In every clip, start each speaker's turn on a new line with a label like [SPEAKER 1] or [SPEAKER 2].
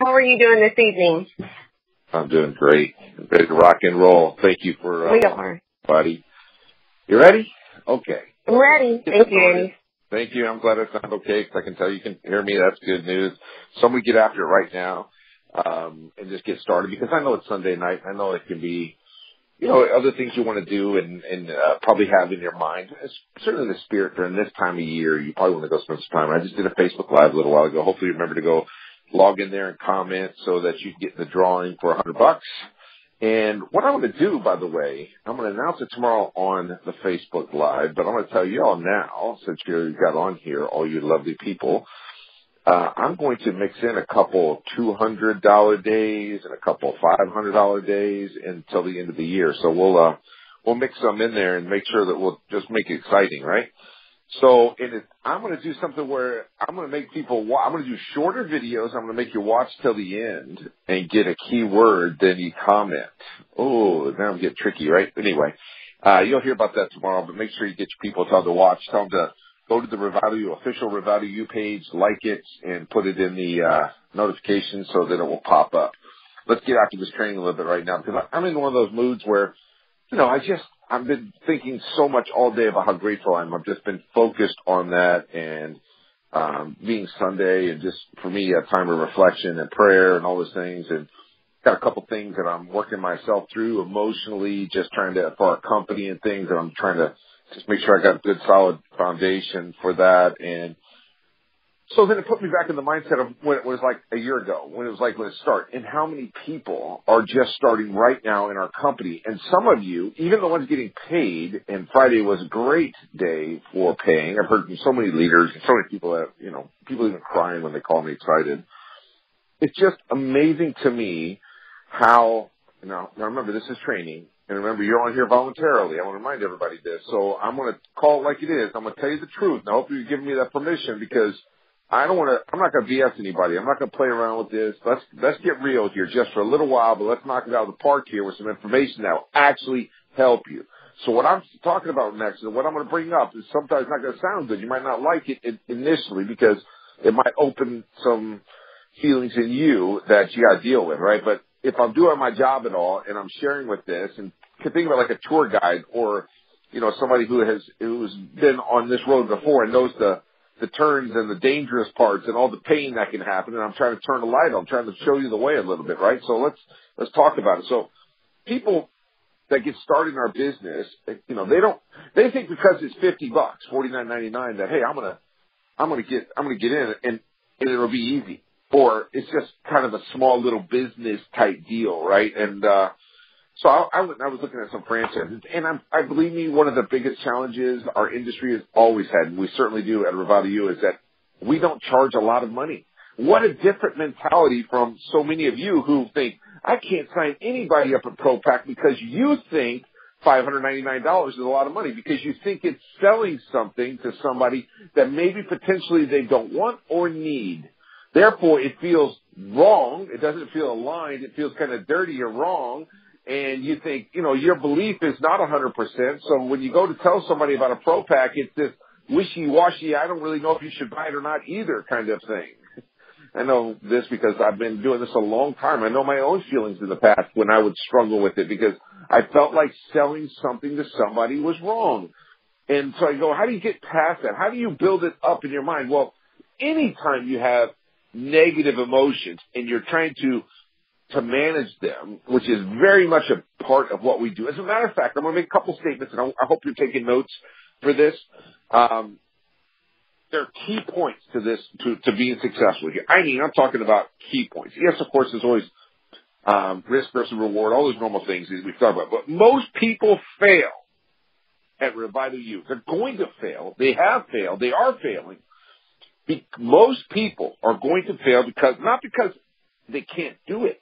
[SPEAKER 1] How are you doing this evening?
[SPEAKER 2] I'm doing great. I'm ready to rock and roll. Thank you for
[SPEAKER 1] we are.
[SPEAKER 2] buddy. You ready? Okay.
[SPEAKER 1] I'm ready. Thank you, Andy.
[SPEAKER 2] Thank you. I'm glad it sounds okay because I can tell you can hear me. That's good news. Somebody get after it right now and just get started because I know it's Sunday night. I know it can be, other things you want to do and probably have in your mind. It's certainly the spirit during this time of year. You probably want to go spend some time. I just did a Facebook Live a little while ago. Hopefully you remember to go log in there and comment so that you can get in the drawing for $100. And what I'm going to do, by the way, I'm going to announce it tomorrow on the Facebook Live, but I'm going to tell you all now, since you got on here, all you lovely people, I'm going to mix in a couple $200 days and a couple $500 days until the end of the year. So we'll mix some in there and make sure that we'll just make it exciting, right? So I'm going to do something where I'm going to make people I'm going to do shorter videos. I'm going to make you watch till the end and get a key word, then you comment. Oh, now I'm getting tricky, right? Anyway, you'll hear about that tomorrow, but make sure you get your people, tell them to watch, tell them to go to the Revital U, official Revital U page, like it, and put it in the notifications so that it will pop up. Let's get after this training a little bit right now because I'm in one of those moods where, I've been thinking so much all day about how grateful I am. I've just been focused on that and being Sunday and just, for me, a time of reflection and prayer and all those things. And got a couple things that I'm working myself through emotionally, just trying to, for our company and things, and I'm trying to just make sure I got a good, solid foundation for that. And so then it put me back in the mindset of when it was like a year ago, when it started, and how many people are just starting right now in our company. And some of you, even the ones getting paid, and Friday was a great day for paying. I've heard from so many leaders and so many people that, people even crying when they call me excited. It's just amazing to me how, now remember, this is training. And remember, you're on here voluntarily. I want to remind everybody this. So I'm going to call it like it is. I'm going to tell you the truth. And I hope you're giving me that permission because I'm not going to BS anybody. I'm not going to play around with this. Let's get real here just for a little while, but let's knock it out of the park here with some information that will actually help you. So what I'm talking about next and what I'm going to bring up is sometimes not going to sound good. You might not like it initially because it might open some feelings in you that you got to deal with, right? But if I'm doing my job at all and I'm sharing with this, and think about like a tour guide or, somebody who's been on this road before and knows the turns and the dangerous parts and all the pain that can happen. And I'm trying to turn the light on. I'm trying to show you the way a little bit, right? So let's talk about it. So people that get started in our business, they think because it's $50, $49.99 that, hey, I'm going to get in and it'll be easy. Or it's just kind of a small little business type deal, right? And, so I was looking at some franchises, and I believe me, one of the biggest challenges our industry has always had, and we certainly do at Revital U, is that we don't charge a lot of money. What a different mentality from so many of you who think, I can't sign anybody up at ProPack because you think $599 is a lot of money, because you think it's selling something to somebody that maybe potentially they don't want or need. Therefore, it feels wrong. It doesn't feel aligned. It feels kind of dirty or wrong. And you think, your belief is not 100%. So when you go to tell somebody about a Pro Pack, it's this wishy-washy, I don't really know if you should buy it or not either kind of thing. I know this because I've been doing this a long time. I know my own feelings in the past when I would struggle with it because I felt like selling something to somebody was wrong. And so I go, how do you get past that? How do you build it up in your mind? Well, anytime you have negative emotions and you're trying to manage them, which is very much a part of what we do. As a matter of fact, I'm going to make a couple statements, and I hope you're taking notes for this. There are key points to this, to being successful here. I'm talking about key points. Yes, of course, there's always risk versus reward, all those normal things that we've talked about. But most people fail at Revital U. They're going to fail. They have failed. They are failing. Most people are going to fail not because they can't do it.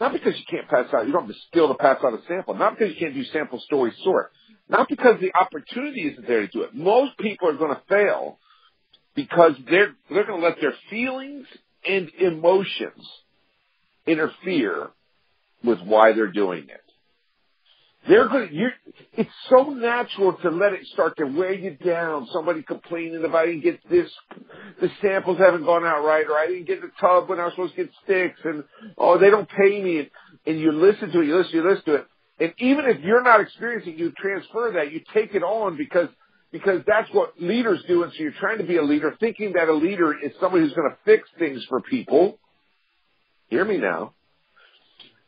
[SPEAKER 2] Not because you can't pass out, you don't have the skill to pass out a sample. Not because you can't do sample story sort. Not because the opportunity isn't there to do it. Most people are going to fail because they're going to let their feelings and emotions interfere with why they're doing it. It's so natural to let it start to wear you down. Somebody complaining about I didn't get this, the samples haven't gone out right, or I didn't get the tub when I was supposed to get sticks, and they don't pay me. And you listen to it, you listen to it. And even if you're not experiencing, you transfer that, you take it on because that's what leaders do. And so you're trying to be a leader, thinking that a leader is somebody who's going to fix things for people. Hear me now.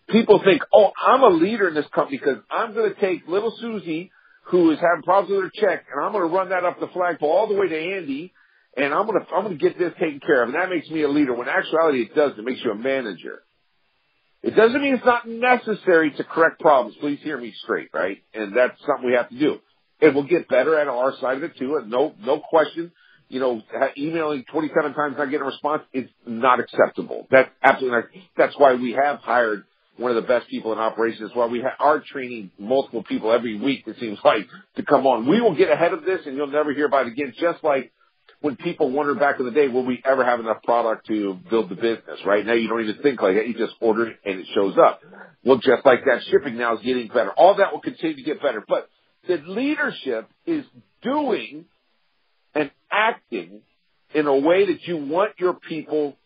[SPEAKER 2] People think, I'm a leader in this company because I'm going to take little Susie, who is having problems with her check, and I'm going to run that up the flagpole all the way to Andy, and I'm going to get this taken care of, and that makes me a leader. When in actuality, it doesn't. It makes you a manager. It doesn't mean it's not necessary to correct problems. Please hear me straight, right? And that's something we have to do. It will get better at our side of it too, and no question. Emailing 27 times not getting a response is not acceptable. That's absolutely not. That's why we have hired one of the best people in operations. While we are training multiple people every week, it seems like, to come on. We will get ahead of this, and you'll never hear about it again. Just like when people wondered back in the day, will we ever have enough product to build the business? Right now, you don't even think like that. You just order it, and it shows up. Well, just like that, shipping now is getting better. All that will continue to get better. But the leadership is doing and acting in a way that you want your people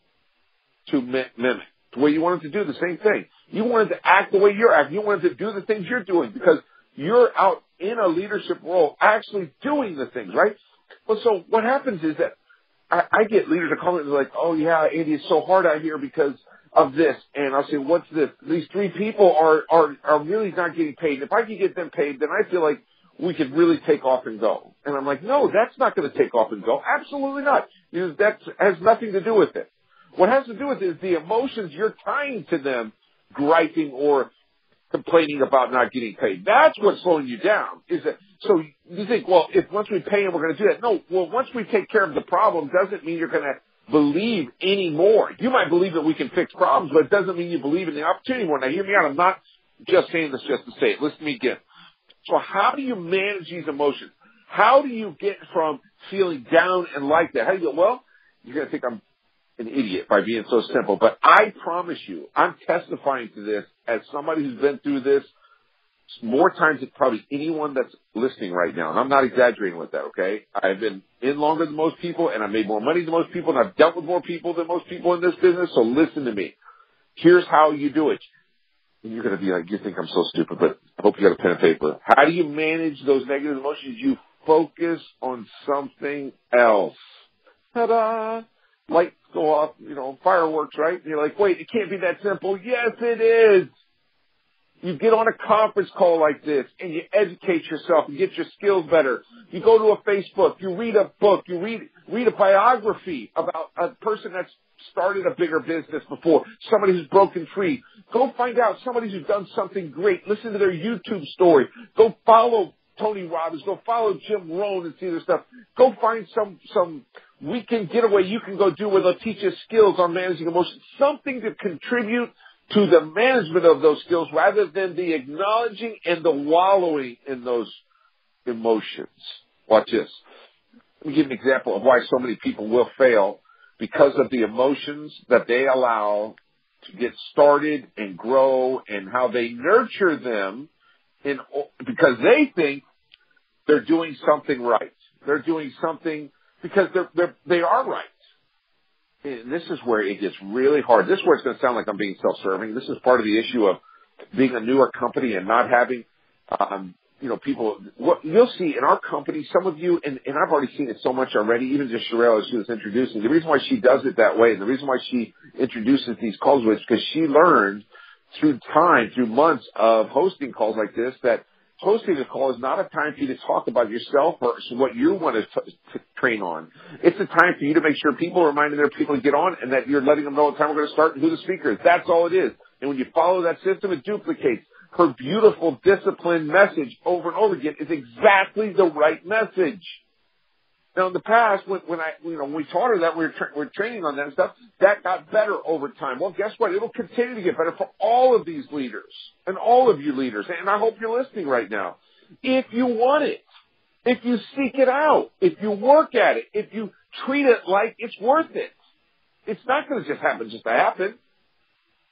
[SPEAKER 2] to mimic. The way you want them to do the same thing. You want them to act the way you're acting. You want them to do the things you're doing because you're out in a leadership role actually doing the things, right? Well, so what happens is that I get leaders that call me and they're like, oh, yeah, Andy, it's so hard out here because of this. And I'll say, what's this? These 3 people are really not getting paid. If I can get them paid, then I feel like we could really take off and go. And I'm like, no, that's not going to take off and go. Absolutely not. That has nothing to do with it. What has to do with it is the emotions you're tying to them griping or complaining about not getting paid. That's what's slowing you down. So you think, well, if once we pay them, we're going to do that. No, well, once we take care of the problem doesn't mean you're going to believe anymore. You might believe that we can fix problems, but it doesn't mean you believe in the opportunity anymore. Now, hear me out. I'm not just saying this just to say it. Listen to me again. So how do you manage these emotions? How do you get from feeling down and like that? How do you go, well, you're going to think I'm an idiot by being so simple, but I promise you, I'm testifying to this as somebody who's been through this more times than probably anyone that's listening right now. And I'm not exaggerating with that, okay? I've been in longer than most people, and I've made more money than most people, and I've dealt with more people than most people in this business, so listen to me. Here's how you do it. And you're going to be like, you think I'm so stupid, but I hope you got a pen and paper. How do you manage those negative emotions? You focus on something else. Ta-da! Lights go off, fireworks, right? And you're like, wait, it can't be that simple. Yes, it is. You get on a conference call like this and you educate yourself and get your skills better. You go to a Facebook, you read a book, you read a biography about a person that's started a bigger business before, somebody who's broken free. Go find out somebody who's done something great. Listen to their YouTube story. Go follow Tony Robbins. Go follow Jim Rohn and see their stuff. Go find some weekend getaway you can go do where they'll teach you skills on managing emotions. Something to contribute to the management of those skills rather than the acknowledging and the wallowing in those emotions. Watch this. Let me give you an example of why so many people will fail because of the emotions that they allow to get started and grow and how they nurture them because they think they're doing something right. They're doing something because they are right. And this is where it gets really hard. This is where it's going to sound like I'm being self-serving. This is part of the issue of being a newer company and not having, people. What you'll see in our company, some of you, and I've already seen it so much already, even just Sherelle as she was introducing. The reason why she does it that way and the reason why she introduces these calls is because she learned through months of hosting calls like this, that hosting a call is not a time for you to talk about yourself or what you want to train on. It's a time for you to make sure people are reminding their people to get on and that you're letting them know what time we're going to start and who the speaker is. That's all it is. And when you follow that system, it duplicates. Her beautiful, disciplined message over and over again is exactly the right message. Now, in the past, when we taught her that, we're training on that and stuff, that got better over time. Well, guess what? It'll continue to get better for all of these leaders and all of you leaders. And I hope you're listening right now. If you want it, if you seek it out, if you work at it, if you treat it like it's worth it, it's not going to just happen just to happen.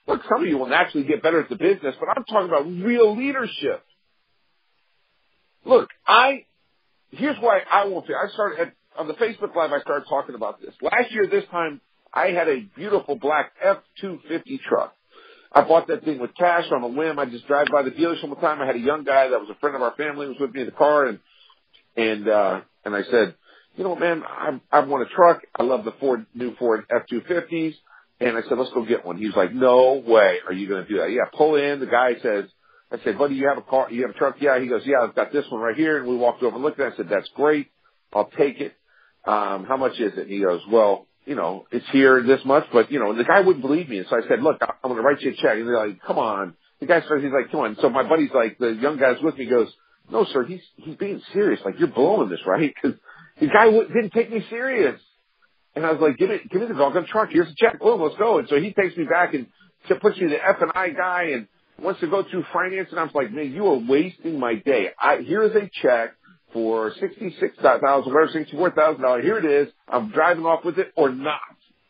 [SPEAKER 2] Look, some of you will naturally get better at the business, but I'm talking about real leadership. look, here's why I won't say. I started on the Facebook Live, I started talking about this. Last year, this time, I had a beautiful black F-250 truck. I bought that thing with cash on a whim. I just drive by the dealership one time. I had a young guy that was a friend of our family who was with me in the car, and I said, you know, man, I want a truck. I love the new Ford F-250s. And I said, let's go get one. He was like, no way are you going to do that. Yeah, pull in. The guy says, I said, buddy, you have a car? You have a truck? Yeah. He goes, yeah, I've got this one right here. And we walked over and looked at it. I said, that's great. I'll take it. How much is it? And he goes, well, you know, it's here this much, but you know, and the guy wouldn't believe me. And so I said, look, I'm going to write you a check. And they're like, come on. The guy starts, he's like, come on. So my buddy's like, the young guy's with me, goes, no, sir, he's being serious. Like, you're blowing this, right? Because the guy didn't take me serious. And I was like, give me the doggone truck. Here's the check. Boom, let's go. And so he takes me back and puts me the F&I guy and wants to go through finance. And I was like, man, you are wasting my day. Here is a check for $66,000, whatever, $64,000. Here it is. I'm driving off with it or not.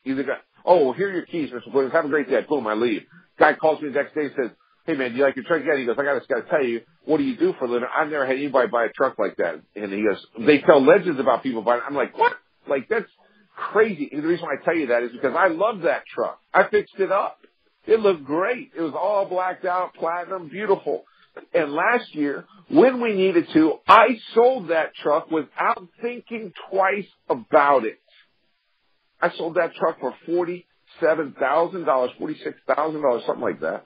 [SPEAKER 2] Either guy, oh, here are your keys, Mr. Williams. Have a great day. Boom, I leave. Guy calls me the next day and says, hey, man, do you like your truck? Yeah. He goes, I got to tell you, what do you do for a living? I've never had anybody buy a truck like that. And he goes, they tell legends about people buying it. I'm like, what? Like, that's crazy. And the reason why I tell you that is because I love that truck. I fixed it up. It looked great. It was all blacked out, platinum, beautiful. And last year, when we needed to, I sold that truck without thinking twice about it. I sold that truck for $47,000, $46,000, something like that.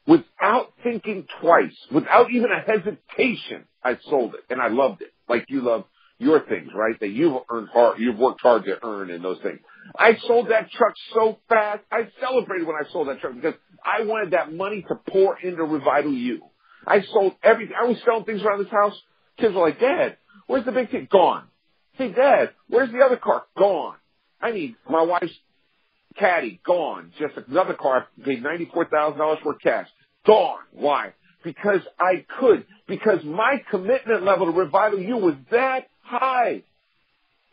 [SPEAKER 2] Without thinking twice, without even a hesitation, I sold it. And I loved it. Like you love your things, right? That you've earned hard, you've worked hard to earn in those things. I sold that truck so fast. I celebrated when I sold that truck because I wanted that money to pour into Revital U. I sold everything. I was selling things around this house. Kids were like, Dad, where's the big thing? Gone. Hey, Dad, where's the other car? Gone. I need my wife's caddy. Gone. Just another car. I paid $94,000 for cash. Gone. Why? Because I could. Because my commitment level to Revital U was that high.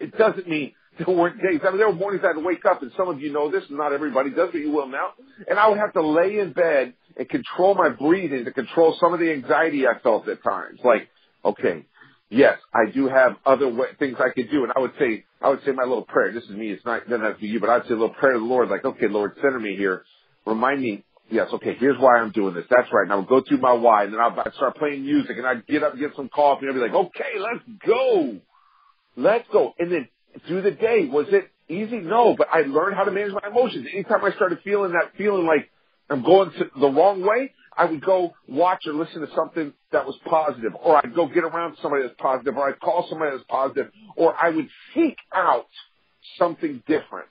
[SPEAKER 2] It doesn't mean there weren't days. I mean, there were mornings I had to wake up, and some of you know this, and not everybody does, but you will now. And I would have to lay in bed and control my breathing to control some of the anxiety I felt at times. Like, okay, yes, I do have other things I could do. And I would say my little prayer. This is me. It's not, doesn't have to be you, but I'd say a little prayer to the Lord. Like, okay, Lord, center me here. Remind me. Yes, okay, here's why I'm doing this. That's right. And I would go through my why, and then I'd start playing music, and I'd get up and get some coffee, and I'd be like, okay, let's go. Let's go. And then through the day, was it easy? No, but I learned how to manage my emotions. Anytime I started feeling like I'm going the wrong way, I would go watch or listen to something that was positive, or I'd go get around somebody that's positive, or I'd call somebody that's positive, or I would seek out something different.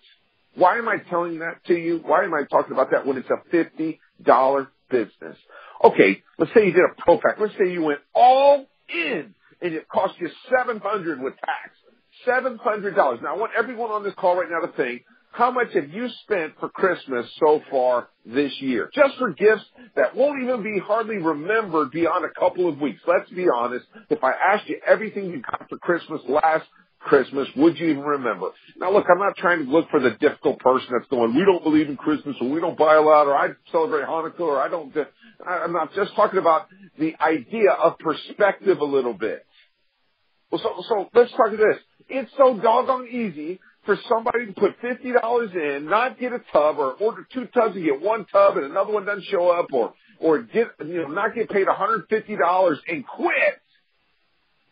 [SPEAKER 2] Why am I telling that to you? Why am I talking about that when it's a $50 business? Okay, let's say you did a pro pack. Let's say you went all in and it cost you $700 with tax. $700. Now I want everyone on this call right now to think, how much have you spent for Christmas so far this year? Just for gifts that won't even be hardly remembered beyond a couple of weeks. Let's be honest. If I asked you everything you got for Christmas last Christmas, would you even remember? Now look, I'm not trying to look for the difficult person that's going, we don't believe in Christmas, or we don't buy a lot, or I celebrate Hanukkah, or I don't. I'm not just talking about the idea of perspective a little bit. Well, so let's talk about this. It's so doggone easy for somebody to put $50 in, not get a tub, or order 2 tubs and get 1 tub and another one doesn't show up, or get, not get paid $150 and quit.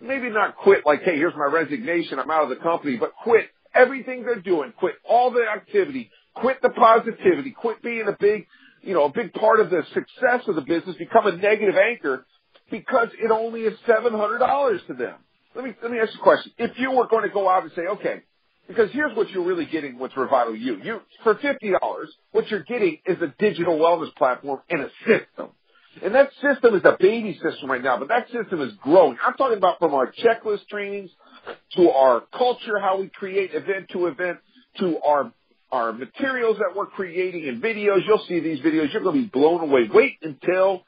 [SPEAKER 2] Maybe not quit like, hey, here's my resignation, I'm out of the company, but quit everything they're doing, quit all the activity, quit the positivity, quit being a big part of the success of the business, become a negative anchor because it only is $700 to them. Let me ask you a question. If you were going to go out and say, okay, because here's what you're really getting with Revital U. For $50, what you're getting is a digital wellness platform and a system. And that system is a baby system right now, but that system is growing. I'm talking about from our checklist trainings to our culture, how we create event to event, to our materials that we're creating and videos. You'll see these videos. You're going to be blown away. Wait until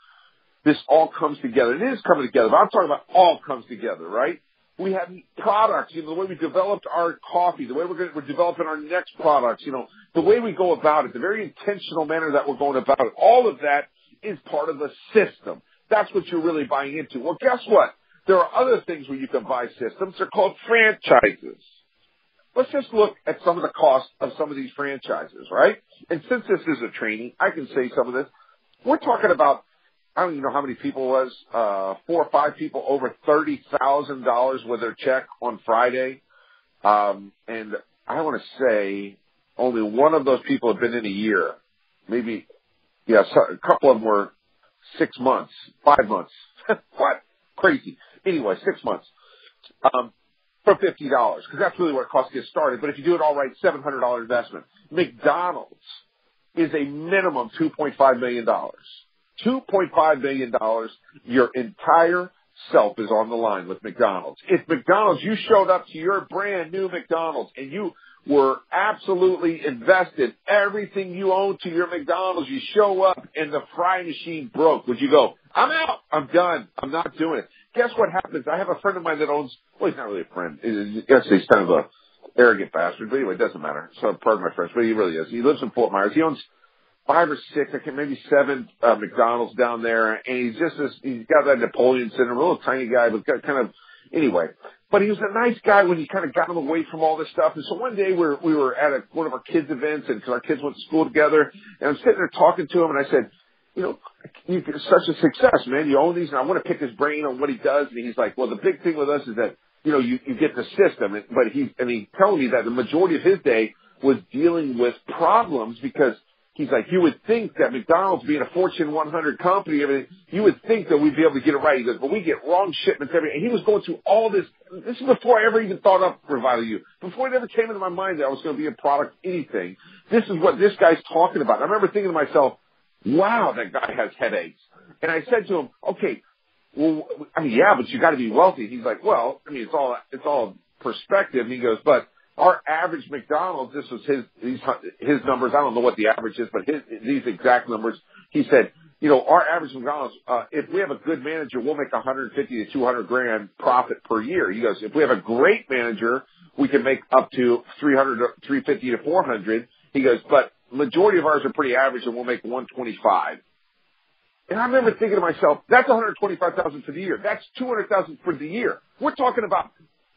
[SPEAKER 2] this all comes together. It is coming together, but I'm talking about all comes together, right? We have products, the way we developed our coffee, the way we're developing our next products, the way we go about it, the very intentional manner that we're going about it. All of that is part of the system. That's what you're really buying into. Well, guess what? There are other things where you can buy systems. They're called franchises. Let's just look at some of the costs of some of these franchises, right? And since this is a training, I can say some of this. We're talking about, I don't even know how many people it was, 4 or 5 people over $30,000 with their check on Friday. And I want to say only one of those people have been in a year. Maybe, yeah, a couple of them were 6 months, 5 months. What? Crazy. Anyway, 6 months. For $50, because that's really what it costs to get started. But if you do it all right, $700 investment. McDonald's is a minimum $2.5 million. $2.5 million, your entire self is on the line with McDonald's. If McDonald's, you showed up to your brand new McDonald's and you were absolutely invested, everything you own to your McDonald's, you show up and the fry machine broke, would you go, I'm out, I'm done, I'm not doing it? Guess what happens? I have a friend of mine that owns, well, he's not really a friend. I guess he's kind of a arrogant bastard, but anyway, it doesn't matter. So pardon my French, but he really is. He lives in Fort Myers. He owns 5 or 6, I think maybe 7 McDonald's down there, and he's got that Napoleon syndrome, a little tiny guy, but got kind of, anyway. But he was a nice guy when you kind of got him away from all this stuff. And so one day we were at one of our kids' events, and because our kids went to school together, and I'm sitting there talking to him, and I said, you know, you're such a success, man. You own these, and I want to pick his brain on what he does. And he's like, well, the big thing with us is that, you know, you get the system. But he's telling me that the majority of his day was dealing with problems because he's like, you would think that McDonald's being a Fortune 100 company, everything, you would think that we'd be able to get it right. He goes, but we get wrong shipments, everything. And he was going through all this. This is before I ever even thought of Revital U. Before it ever came into my mind that I was going to be a product, anything. This is what this guy's talking about. And I remember thinking to myself, wow, that guy has headaches. And I said to him, okay, well, I mean, yeah, but you got to be wealthy. He's like, well, I mean, it's all perspective. And he goes, but our average McDonald's, this was his numbers. I don't know what the average is, but these exact numbers. He said, you know, our average McDonald's, if we have a good manager, we'll make 150 to 200 grand profit per year. He goes, if we have a great manager, we can make up to 350 to 400. He goes, but majority of ours are pretty average, and we'll make 125. And I remember thinking to myself, that's 125,000 for the year. That's 200,000 for the year. We're talking about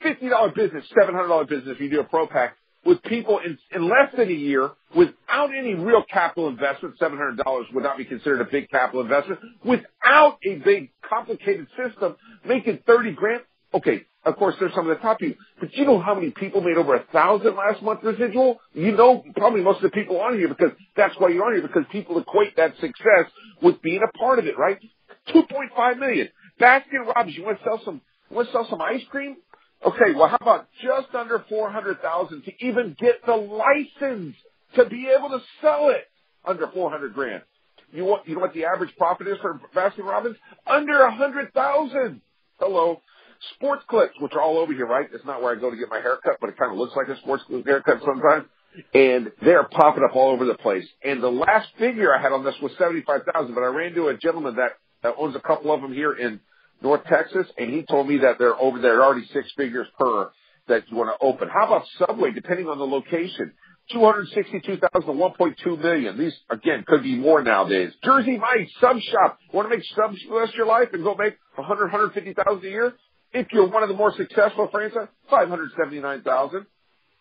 [SPEAKER 2] $50 business, $700 business if you do a pro pack with people in less than a year without any real capital investment. $700 would not be considered a big capital investment without a big complicated system making 30 grand. Okay, of course there's some of the top people, but you know how many people made over 1,000 last month residual? You know probably most of the people on here because that's why you're on here, because people equate that success with being a part of it, right? 2.5 million. Baskin Robbins, you want to sell some ice cream? Okay, well, how about just under 400,000 to even get the license to be able to sell it? Under 400 grand. You know what the average profit is for Baskin Robbins? Under 100,000. Hello. Sports clips, which are all over here, right? It's not where I go to get my haircut, but it kind of looks like a sports clip haircut sometimes. And they're popping up all over the place. And the last figure I had on this was 75,000, but I ran into a gentleman that owns a couple of them here in North Texas, and he told me that they're over there already 6 figures per that you want to open. How about Subway, depending on the location? 262,000 to 1.2 million. These, again, could be more nowadays. Jersey Mike's, Sub Shop. Want to make subs for the rest of your life and go make 150,000 a year? If you're one of the more successful franchises, 579,000.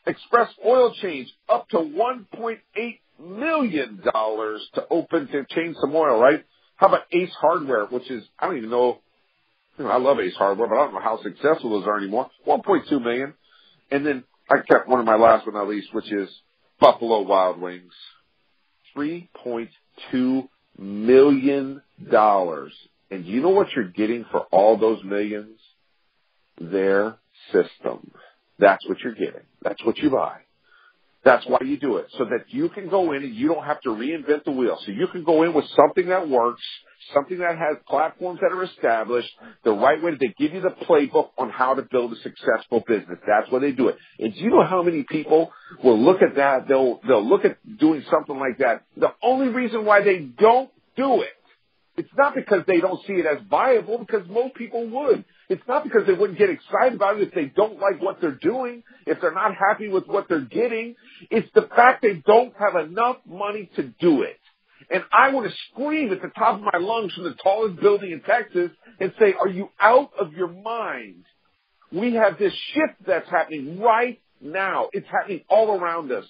[SPEAKER 2] Express Oil Change, up to $1.8 million to open to change some oil, right? How about Ace Hardware, which is, I don't even know, I love Ace Hardware, but I don't know how successful those are anymore. 1.2 million. And then I kept one of my last but not least, which is Buffalo Wild Wings. $3.2 million. And do you know what you're getting for all those millions? Their system. That's what you're getting. That's what you buy. That's why you do it, so that you can go in and you don't have to reinvent the wheel. So you can go in with something that works, something that has platforms that are established, the right way. They give you the playbook on how to build a successful business. That's why they do it. And do you know how many people will look at that? They'll look at doing something like that. The only reason why they don't do it, it's not because they don't see it as viable, because most people would. It's not because they wouldn't get excited about it if they don't like what they're doing, if they're not happy with what they're getting. It's the fact they don't have enough money to do it. And I want to scream at the top of my lungs from the tallest building in Texas and say, are you out of your mind? We have this shift that's happening right now. It's happening all around us.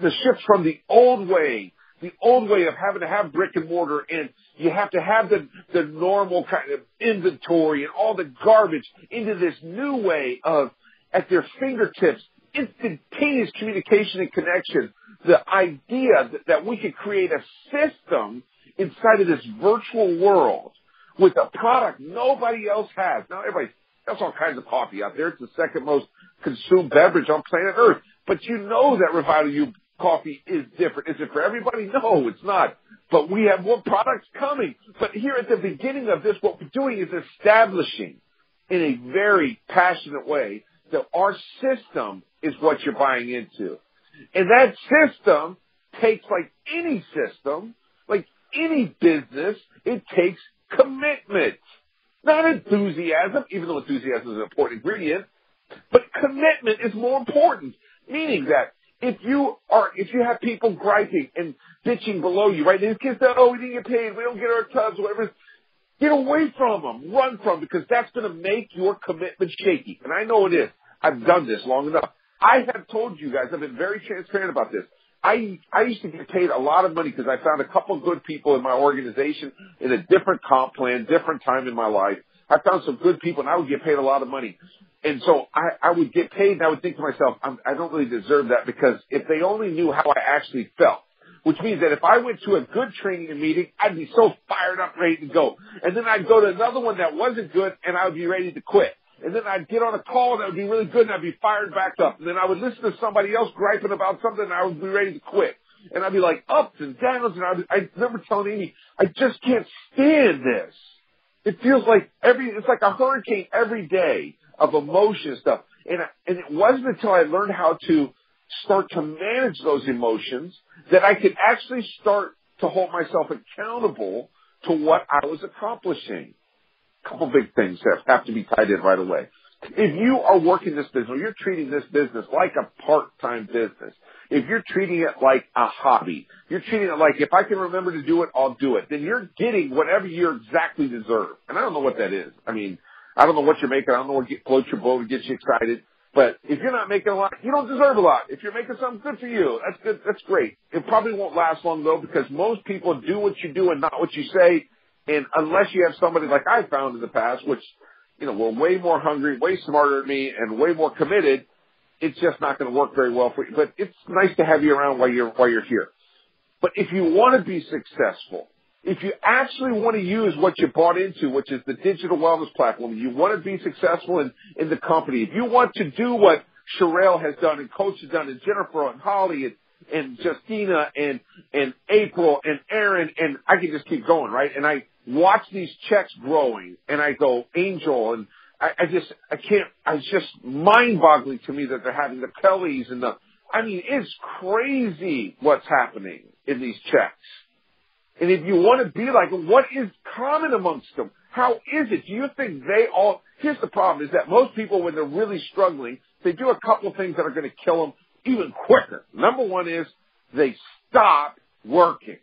[SPEAKER 2] The shift from the old way of having to have brick and mortar, and you have to have the normal kind of inventory and all the garbage, into this new way of, at their fingertips, instantaneous communication and connection. The idea that we could create a system inside of this virtual world with a product nobody else has. Now, everybody, there's all kinds of coffee out there. It's the second most consumed beverage on planet Earth. But you know that Revital U coffee is different. Is it for everybody? No, it's not. But we have more products coming. But here at the beginning of this, what we're doing is establishing in a very passionate way that our system is what you're buying into. And that system takes, like any system, like any business, it takes commitment. Not enthusiasm, even though enthusiasm is an important ingredient, but commitment is more important. Meaning that if you have people griping and bitching below you, right? These kids say, oh, we didn't get paid, we don't get our tubs, whatever. Get away from them, run from them, because that's going to make your commitment shaky. And I know it is. I've done this long enough. I have told you guys, I've been very transparent about this. I used to get paid a lot of money because I found a couple of good people in my organization in a different comp plan, different time in my life. I found some good people, and I would get paid a lot of money. And so I would get paid, and I would think to myself, I don't really deserve that, because if they only knew how I actually felt, which means that if I went to a good training meeting, I'd be so fired up, ready to go. And then I'd go to another one that wasn't good, and I would be ready to quit. And then I'd get on a call that would be really good, and I'd be fired back up. And then I would listen to somebody else griping about something, and I would be ready to quit. And I'd be like ups and downs, and I remember telling Amy, I just can't stand this. It feels like it's like a hurricane every day of emotion stuff. And it wasn't until I learned how to start to manage those emotions that I could actually start to hold myself accountable to what I was accomplishing. A couple big things that have to be tied in right away. If you are working this business, or you're treating this business like a part-time business, if you're treating it like a hobby, you're treating it like, if I can remember to do it, I'll do it, then you're getting whatever you exactly deserve. And I don't know what that is. I mean, I don't know what you're making. I don't know what floats your boat and gets you excited. But if you're not making a lot, you don't deserve a lot. If you're making something good for you, that's good. That's great. It probably won't last long, though, because most people do what you do and not what you say. And unless you have somebody like I found in the past, which, were way more hungry, way smarter than me, and way more committed, it's just not going to work very well for you. But it's nice to have you around while you're here. But if you want to be successful, if you actually want to use what you bought into, which is the digital wellness platform, you want to be successful in the company, if you want to do what Sherelle has done and Coach has done and Jennifer and Holly and Justina and April and Aaron, and I can just keep going, right? And I watch these checks growing, and I go, Angel, and it's just mind-boggling to me that they're having the Kellys and it's crazy what's happening in these checks. And if you want to be like them, what is common amongst them? How is it? Do you think here's the problem, is that most people, when they're really struggling, they do a couple of things that are going to kill them even quicker. Number one is they stop working.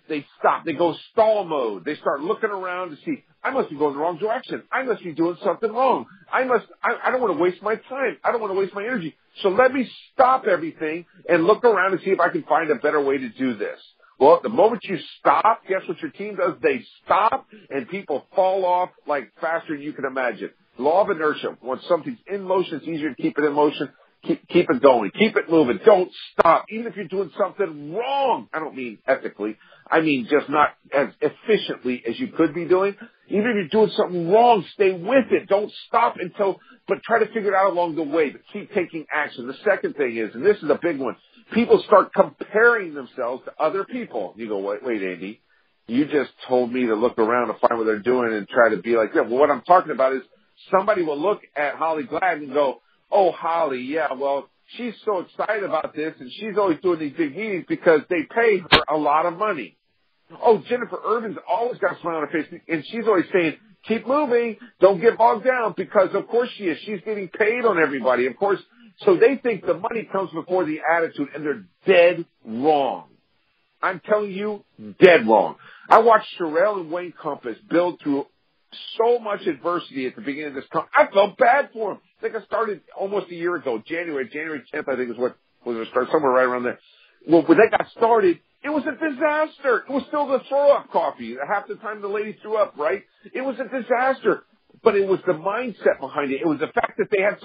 [SPEAKER 2] They stop. They go stall mode. They start looking around to see, I must be going the wrong direction. I must be doing something wrong. I don't want to waste my time. I don't want to waste my energy. So let me stop everything and look around and see if I can find a better way to do this. Well, the moment you stop, guess what your team does? They stop, and people fall off like faster than you can imagine. Law of inertia. When something's in motion, it's easier to keep it in motion. Keep it going. Keep it moving. Don't stop. Even if you're doing something wrong. I don't mean ethically. I mean just not as efficiently as you could be doing. Even if you're doing something wrong, stay with it. Don't stop but try to figure it out along the way, but keep taking action. The second thing is, and this is a big one, people start comparing themselves to other people. You go, wait, Andy, you just told me to look around to find what they're doing and try to be like them. Well, what I'm talking about is somebody will look at Holly Glad and go, oh, Holly, yeah, well, she's so excited about this, and she's always doing these big meetings because they pay her a lot of money. Oh, Jennifer Irvin's always got a smile on her face, and she's always saying, keep moving, don't get bogged down, because of course she is. She's getting paid on everybody, of course. So they think the money comes before the attitude, and they're dead wrong. I'm telling you, dead wrong. I watched Sherelle and Wayne Compass build through so much adversity at the beginning of this company. I felt bad for them. I think I started almost a year ago, January 10th, I think is what was going to start, somewhere right around there. Well, when they got started, it was a disaster. It was still the throw-up coffee. Half the time the lady threw up, right? It was a disaster. But it was the mindset behind it. It was the fact that they had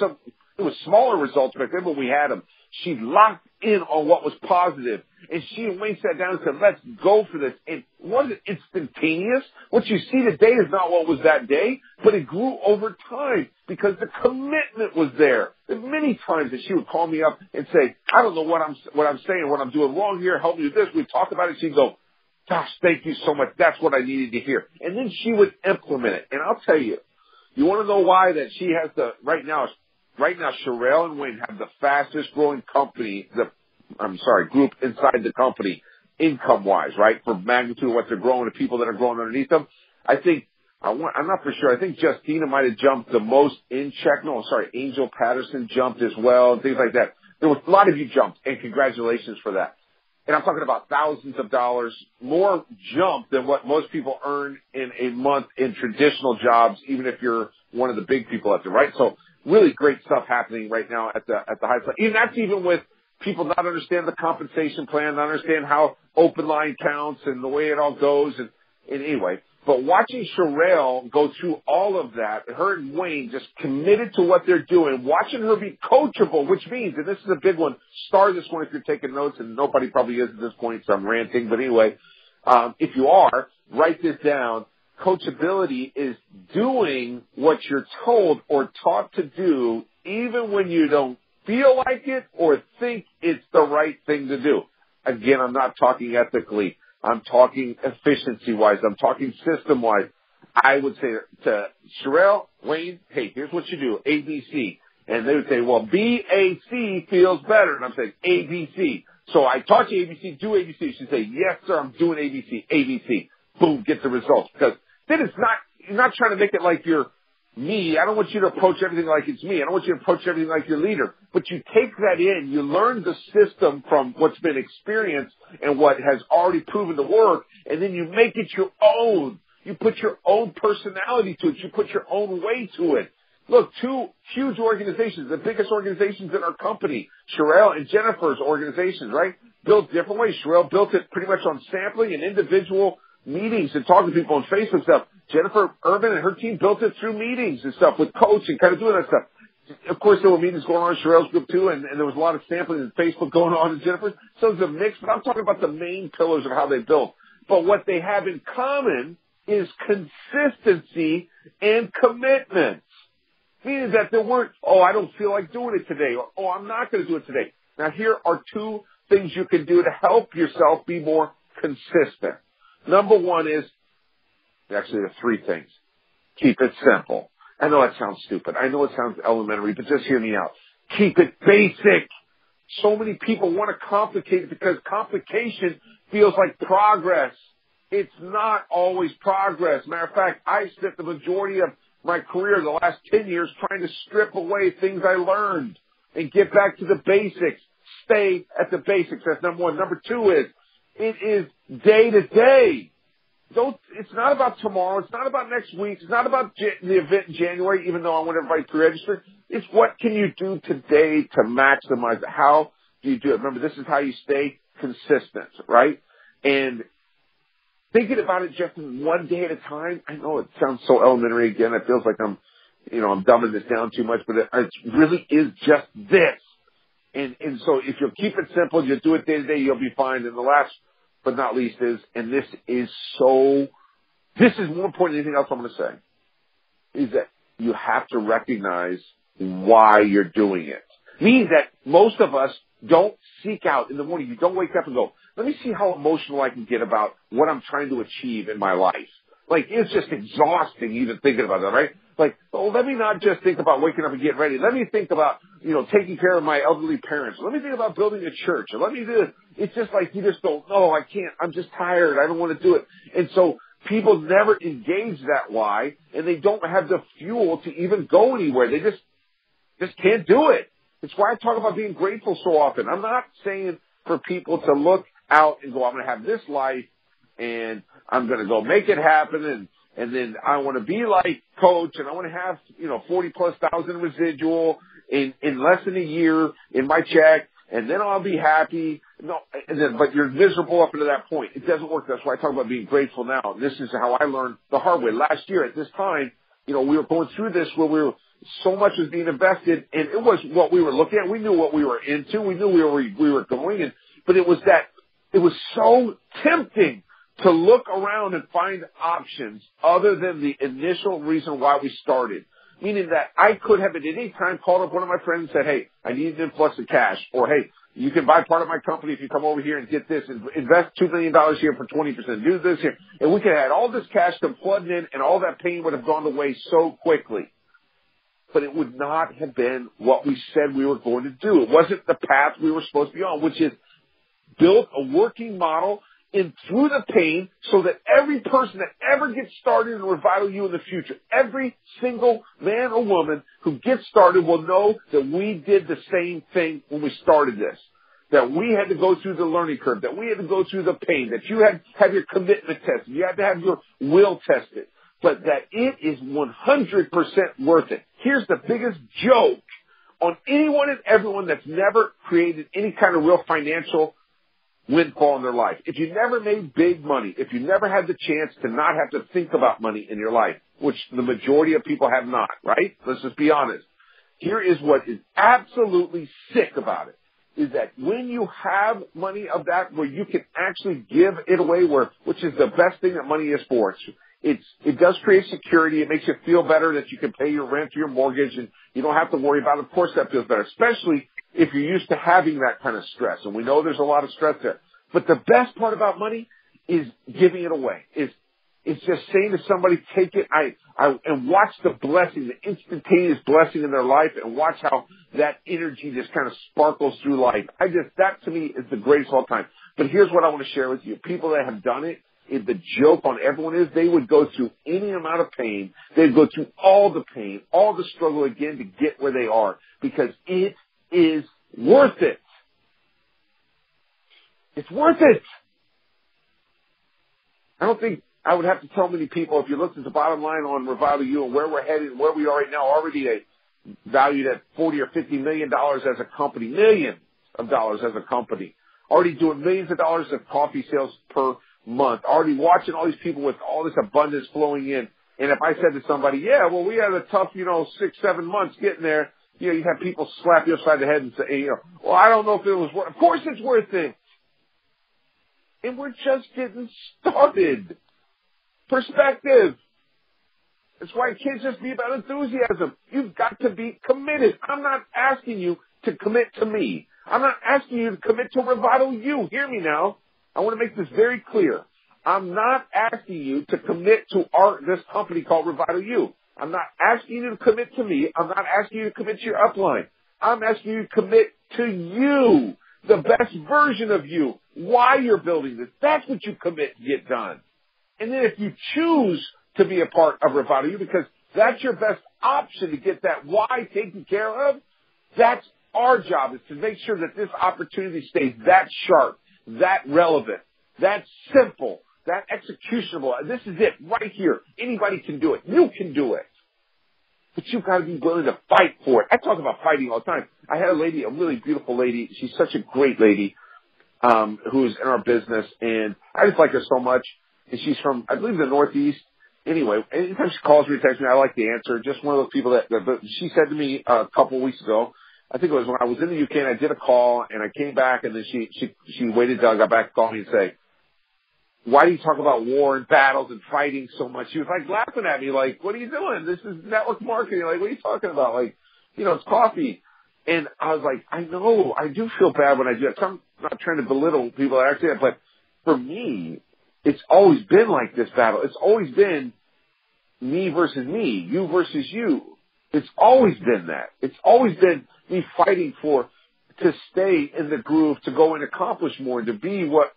[SPEAKER 2] it was smaller results back then when we had them. She locked in on what was positive. And she and Wayne sat down and said, let's go for this. It wasn't instantaneous. What you see today is not what was that day, but it grew over time because the commitment was there. And many times that she would call me up and say, I don't know what I'm saying, what I'm doing wrong here. Help me with this. We'd talk about it. She'd go, gosh, thank you so much. That's what I needed to hear. And then she would implement it. And I'll tell you, you want to know why that she has right now, Sherelle and Wayne have the fastest growing group inside the company, income-wise, right? For magnitude of what they're growing, the people that are growing underneath them. I'm not for sure. I think Justina might have jumped the most in check. No, sorry, Angel Patterson jumped as well, things like that. There was a lot of you jumped, and congratulations for that. And I'm talking about thousands of dollars more jump than what most people earn in a month in traditional jobs, even if you're one of the big people out there, right? So really great stuff happening right now at the highest level. And that's even with people not understand the compensation plan, not understand how open line counts and the way it all goes. And anyway, but watching Sherelle go through all of that, her and Wayne just committed to what they're doing, watching her be coachable, which means, and this is a big one, star this one if you're taking notes, and nobody probably is at this point, so I'm ranting, but anyway, if you are, write this down. Coachability is doing what you're told or taught to do, even when you don't feel like it or think it's the right thing to do. Again, I'm not talking ethically. I'm talking efficiency-wise. I'm talking system-wise. I would say to Sherelle, Wayne, hey, here's what you do, ABC. And they would say, well, BAC feels better. And I'm saying ABC. So I taught you ABC, do ABC. She'd say, yes, sir, I'm doing ABC, ABC. Boom, get the results. Because then you're not trying to make it like you're me. I don't want you to approach everything like it's me. I don't want you to approach everything like your leader. But you take that in, you learn the system from what's been experienced and what has already proven to work, and then you make it your own. You put your own personality to it. You put your own way to it. Look, two huge organizations, the biggest organizations in our company, Sherelle and Jennifer's organizations, right? Built different ways. Sherelle built it pretty much on sampling and individual meetings and talking to people on Facebook stuff. Jennifer Urban and her team built it through meetings and stuff with coaching, kind of doing that stuff. Of course, there were meetings going on in Sherelle's group too, and there was a lot of sampling and Facebook going on in Jennifer's. So it's a mix, but I'm talking about the main pillars of how they built. But what they have in common is consistency and commitment. Meaning that there weren't, I don't feel like doing it today, or I'm not going to do it today. Now, here are two things you can do to help yourself be more consistent. Number one is, actually there are three things. Keep it simple. I know that sounds stupid. I know it sounds elementary, but just hear me out. Keep it basic. So many people want to complicate it because complication feels like progress. It's not always progress. Matter of fact, I spent the majority of my career, the last 10 years, trying to strip away things I learned and get back to the basics. Stay at the basics. That's number one. Number two is, it is day to day. It's not about tomorrow. It's not about next week. It's not about the event in January, even though I want everybody to register. It's what can you do today to maximize it? How do you do it? Remember, this is how you stay consistent, right? And thinking about it just one day at a time. I know it sounds so elementary again. It feels like I'm dumbing this down too much, but it really is just this. And so if you'll keep it simple, you'll do it day to day, you'll be fine. And the last but not least is, and this is more important than anything else I'm going to say, is that you have to recognize why you're doing it. Meaning that most of us don't seek out in the morning. You don't wake up and go, let me see how emotional I can get about what I'm trying to achieve in my life. Like, it's just exhausting even thinking about that, right? Like, let me not just think about waking up and getting ready. Let me think about, taking care of my elderly parents. Let me think about building a church. Or let me do this. It's just like you just don't, no, I can't. I'm just tired. I don't want to do it. And so people never engage that why, and they don't have the fuel to even go anywhere. They just can't do it. It's why I talk about being grateful so often. I'm not saying for people to look out and go, I'm going to have this life and I'm going to go make it happen. And then I want to be like Coach and I want to have, 40,000+ residual in less than a year in my check. And then I'll be happy. No, but you're miserable up until that point. It doesn't work. That's why I talk about being grateful now. And this is how I learned the hard way. Last year at this time, we were going through this where so much was being invested, and it was what we were looking at. We knew what we were into. We knew we were going, but it was so tempting to look around and find options other than the initial reason why we started. Meaning that I could have at any time called up one of my friends and said, hey, I need an influx of cash. Or, hey, you can buy part of my company if you come over here and get this. Invest $2 million here for 20%. Do this here. And we could have had all this cash come flooding in, and all that pain would have gone away so quickly. But it would not have been what we said we were going to do. It wasn't the path we were supposed to be on, which is build a working model in through the pain so that every person that ever gets started in Revital U in the future, every single man or woman who gets started will know that we did the same thing when we started this. That we had to go through the learning curve, that we had to go through the pain, that you had to have your commitment tested, you had to have your will tested, but that it is 100% worth it. Here's the biggest joke on anyone and everyone that's never created any kind of real financial windfall in their life. If you never made big money, if you never had the chance to not have to think about money in your life, which the majority of people have not, right? Let's just be honest. Here is what is absolutely sick about it, is that when you have money of that where you can actually give it away, which is the best thing that money is for. It does create security. It makes you feel better that you can pay your rent or your mortgage and you don't have to worry about it. Of course that feels better, especially if you're used to having that kind of stress. And we know there's a lot of stress there. But the best part about money is giving it away. It's just saying to somebody, take it, and watch the blessing, the instantaneous blessing in their life, and watch how that energy just kind of sparkles through life. That to me is the greatest of all time. But here's what I want to share with you. People that have done it, the joke on everyone is they would go through any amount of pain. They'd go through all the pain, all the struggle again to get where they are, because it is worth it. It's worth it. I don't think I would have to tell many people, if you looked at the bottom line on Revital U and where we're headed, where we are right now, already valued at $40 or $50 million as a company, millions of dollars as a company, already doing millions of dollars of coffee sales per month, already watching all these people with all this abundance flowing in. And if I said to somebody, yeah, well, we had a tough, 6-7 months getting there, you have people slap you upside the head and say, well, I don't know if it was worth it. Of course it's worth it. And we're just getting started. Perspective. That's why it can't just be about enthusiasm. You've got to be committed. I'm not asking you to commit to me. I'm not asking you to commit to Revital U. Hear me now. I want to make this very clear. I'm not asking you to commit to this company called Revital U. I'm not asking you to commit to me. I'm not asking you to commit to your upline. I'm asking you to commit to you, the best version of you, why you're building this. That's what you commit to get done. And then if you choose to be a part of Revital U, because that's your best option to get that why taken care of, that's our job, is to make sure that this opportunity stays that sharp, that relevant, that simple, that executionable. This is it right here. Anybody can do it. You can do it. But you've got to be willing to fight for it. I talk about fighting all the time. I had a lady, a really beautiful lady. She's such a great lady, who's in our business, and I just like her so much. And she's from, I believe, the Northeast. Anyway, anytime she calls me or texts me, I like to answer. Just one of those people but she said to me a couple of weeks ago, I think it was when I was in the UK and I did a call and I came back, and then she waited till I got back to call me and say, why do you talk about war and battles and fighting so much? She was like laughing at me, like, what are you doing? This is network marketing. Like, what are you talking about? Like, it's coffee. And I was like, I know, I do feel bad when I do that. So I'm not trying to belittle people that actually, but for me, it's always been like this battle. It's always been me versus me, you versus you. It's always been that. It's always been me fighting to stay in the groove, to go and accomplish more, and to be what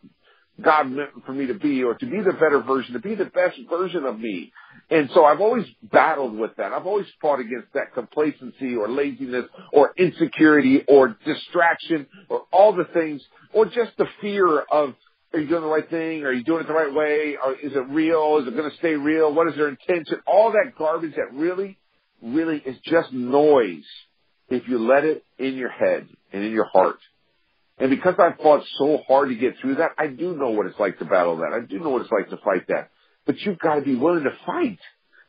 [SPEAKER 2] God meant for me to be, or to be the better version, to be the best version of me. And so I've always battled with that. I've always fought against that complacency or laziness or insecurity or distraction or all the things, or just the fear of Are you doing the right thing? Are you doing it the right way? Or is it real? Is it going to stay real? What is their intention? All that garbage that really is just noise if you let it in your head and in your heart. And because I've fought so hard to get through that, I do know what it's like to battle that. I do know what it's like to fight that. But you've got to be willing to fight.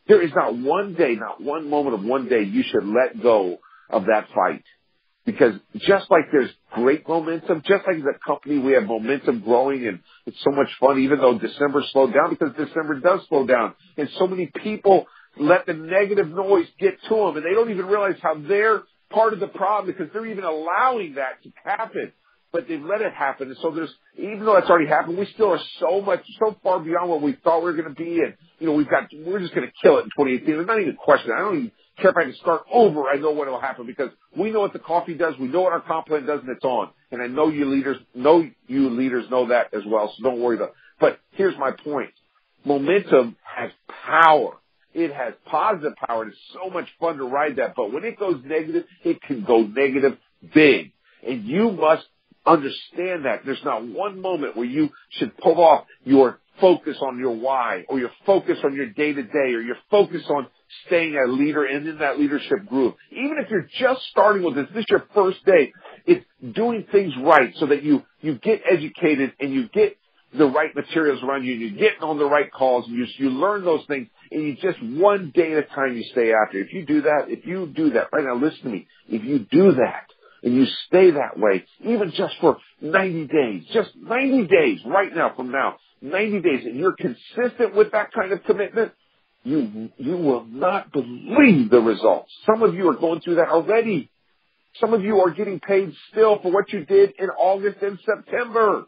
[SPEAKER 2] There is not one day, not one moment of one day you should let go of that fight. Because just like there's great momentum, just like as a company we have momentum growing and it's so much fun, even though December slowed down, because December does slow down. And so many people let the negative noise get to them, and they don't even realize how they're part of the problem because they're even allowing that to happen. But they've let it happen. And so even though that's already happened, we still are so far beyond what we thought we were going to be. And, we're just going to kill it in 2018. There's not even a question. I don't even care if I can start over. I know what will happen because we know what the coffee does. We know what our comp plan does, and it's on. And I know you leaders know that as well. So don't worry about it. But here's my point. Momentum has power. It has positive power. And it's so much fun to ride that. But when it goes negative, it can go negative big. And you must understand that. There's not one moment where you should pull off your focus on your why, or your focus on your day-to-day, or your focus on staying a leader and in that leadership group. Even if you're just starting with this is your first day, it's doing things right so that you get educated and you get the right materials around you and you get on the right calls and you learn those things and you just one day at a time you stay after. If you do that, right now listen to me, if you do that, and you stay that way, even just for 90 days, just 90 days right now from now, 90 days, and you're consistent with that kind of commitment, you will not believe the results. Some of you are going through that already. Some of you are getting paid still for what you did in August and September.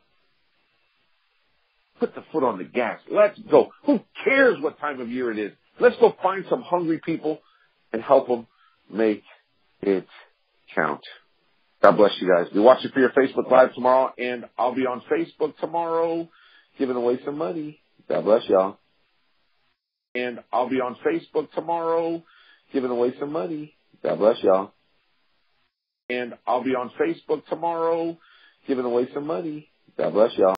[SPEAKER 2] Put the foot on the gas. Let's go. Who cares what time of year it is? Let's go find some hungry people and help them make it count. God bless you guys. Be watching for your Facebook Live tomorrow, and I'll be on Facebook tomorrow giving away some money. God bless y'all. And I'll be on Facebook tomorrow giving away some money. God bless y'all. And I'll be on Facebook tomorrow giving away some money. God bless y'all.